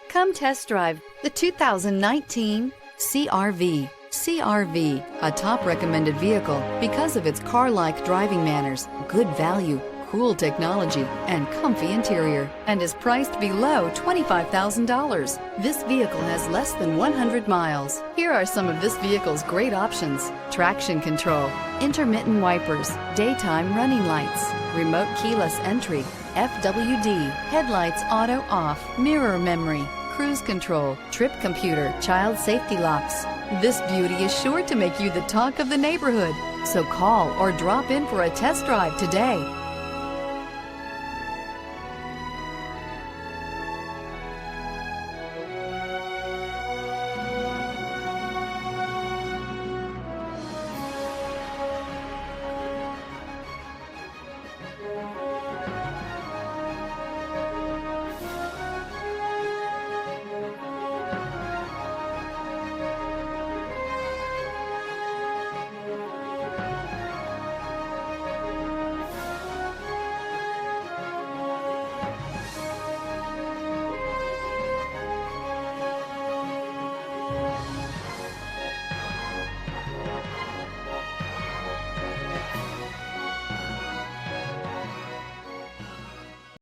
Come test drive the 2019 CR-V. CR-V, a top recommended vehicle because of its car-like driving manners, good value, cool technology, and comfy interior, and is priced below $25,000. This vehicle has less than 100 miles. Here are some of this vehicle's great options: traction control, intermittent wipers, daytime running lights, remote keyless entry, FWD, headlights auto off, mirror memory, cruise control, trip computer, child safety locks. This beauty is sure to make you the talk of the neighborhood. So call or drop in for a test drive today.